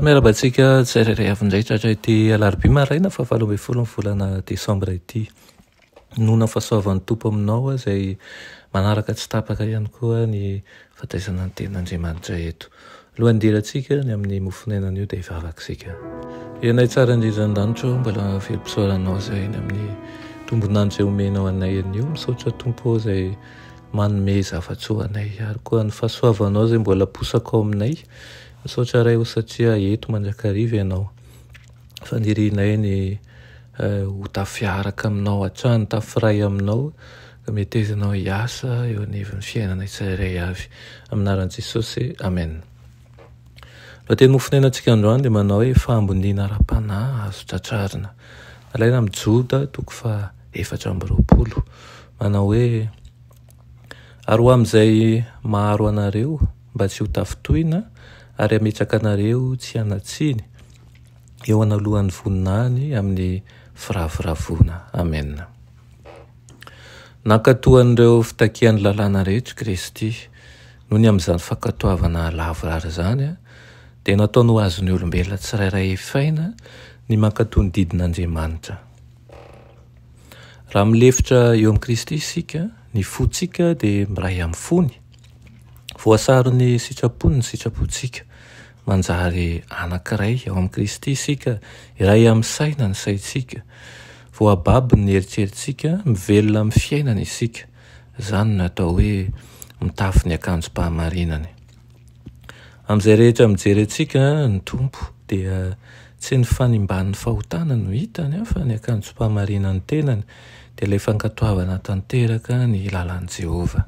Miarabantsika tsirairay avy tratra ity alarobia maraina fa 7 volana desambra ity. Nona fahasoavan'ny tompo aminao izay manaraka tsy tapaka ihany koa ny fataizana ny ten'Andriamanitra eto. Lohandirantsika ny amin'ny mofonenana io dia hivavakisika. Ianay tsara indrindran-danitro, mbola velom-pisaoranao izay ny amin'ny tombonandro izay omenao anay anio. Misaotra tompo izay manome zava-tsoa ho anay, ary koa ny fahasoavanao izay mbola posaka ao aminay. Misaotra ray ho satria eto mandrakariva ianao. Fanirinay ny ho tafiaraka aminao hatrany, tafiray aminao, ka metezanao hiasa eo anivon'ny fiainanay tsirairay avy. Amin'ny anaran'i Jesosy, amen. Raha teny mofonenantsika androany dia manao hoe fahamboniana ara-panahy azo tratrarina. Alaina amin'ny Joda 4:20. Manao hoe ary ho amin'izay maharo anareo mba tsy ho tafitohina ary ametraka anareo tsy hanatsiny eo analohan'ny voninahiny amin'ny firavoravoana. Amen. Nankatoan'ireo fitakian'ny lalàna rehetra Kristy noho ny amin'izany fankatoavana lavorary izany dia nataony ho azon'ny olombelona tsirairay efaina ny mankatoa ny didin'Andriamanitra. Raha milefitra eo amin'ny Kristy isika, ny fontsika dia miray amin'ny fony. Voasaro ny sitrapony ny sitrapontsika. Manjary anankiray ao amin'ny Kristy isika, iray amin'ny saina ny saintsika. Voababo ny eritrerintsika, mivelona amin'ny fiainana isika. Izany no atao hoe mitafy ny akanjom-pahamarinany. Amin'izay rehetra mijerentsika ny tompo dia tsy ny fanimban'ny fahotana no hitany fa ny akanjom-pahamarinany tenany dia ilay fankatoavana tanteraka ny lalan'i Jehovah.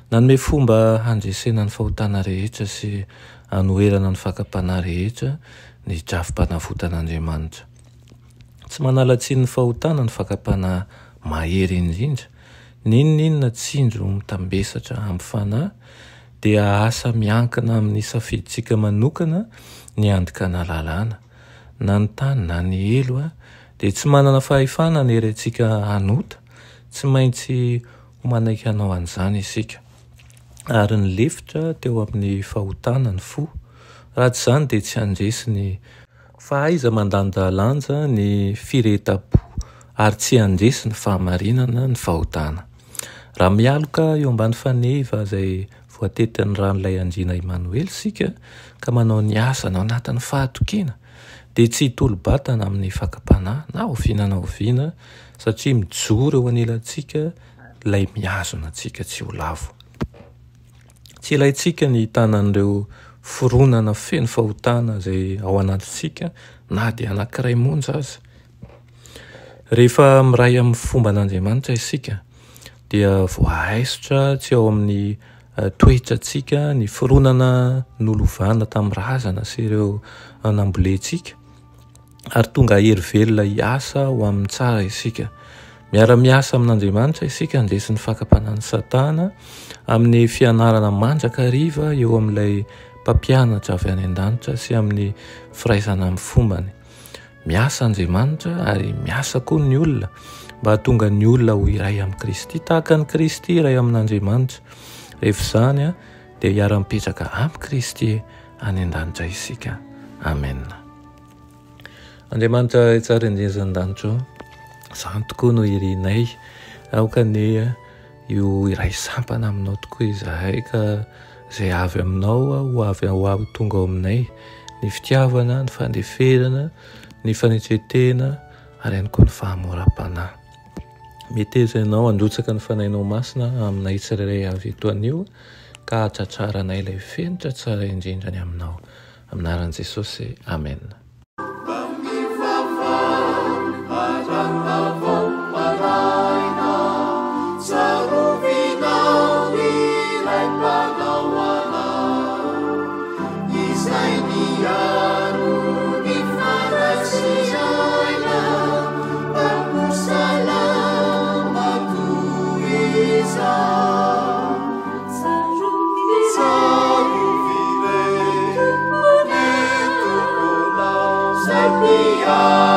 Nanome fomba handresena ny fahotana rehetra sy hanoherana ny fakapanahy rehetra ny drafim-panafotan'Andriamanitra. Tsy manalatsiny ny fahotana ny fakapanahy mahery indrindra. N'inona tsindro mitambesatra amin'ny fanahy dia asa miankina amin'ny safidintsika manokana ny andikana lalàna. Na ny tany na ny elo dia tsy manana fahefana ny herentsika hanota, tsy maintsy ho manaiky hanao an'izany isika. Ary ny lefitra teo amin'ny fahotana ny fo. Raha tsy izany dia tsy handresy ny fahaiza mandanjalanja ny fireta-po ary tsy handresy ny fahamarinana ny fahotana. Raha mialoka eo ambany faneva izay voatetin'ny ran'ilay Andriana Emmanuel sika ka manao ny asana ao anatin'ny fahatokiana dia tsy hitolo-batana amin'ny fakapanahy na oviana na oviana satria mijoro eo anelantsika ilay miazona antsika tsy ho lavo. Tsy ilayntsika ny hitanan'ireo foronana feno fahotana izay ao anatintsika na dia anankiray monja aza. Rehefa miray amin'ny fomban'Andriamanitra isika dia voahaisotra tsy ao amin'ny toetrantsika ny foronana nolovana tamin'ny razana sy ireo nambolentsika ary tonga hery velona hiasa ho amin'ny tsara isika. Miara-miasa amin'Andriamanitra isika handresy ny fakapanan'ny Satana amin'ny fianarana mandrakariva eo amin'ilay mpampianatra avy any an-danitra sy amin'ny firaisana amin'ny fombany. Miasa Andriamanitra ary miasa koa ny olona mba hahatonga ny olona ho iray amin'ny Kristy, tahaka ny Kristy iray amin'Andriamanitra. Rehefa izany dia hiara-mipetraka amin'ny Kristy any an-danitra isika. Amen. Andriamanitra tsara indrindran-danitro, izany tokoa no irinay aoka ny io iray sampana aminao tokoa izahay ka izay avy aminao ho avy ho tonga ao aminay ny fitiavana, ny fandeferana, ny fanetretena ary ihany koa ny fahamoram-panahy. Meteza ianao handrotsaka ny fanahinao masina aminay tsirairay avy eto anio ka hatratraranay ilay fenitra tsara indrindrany aminao. Amin'ny anaran'i Jesosy, amen. Yeah.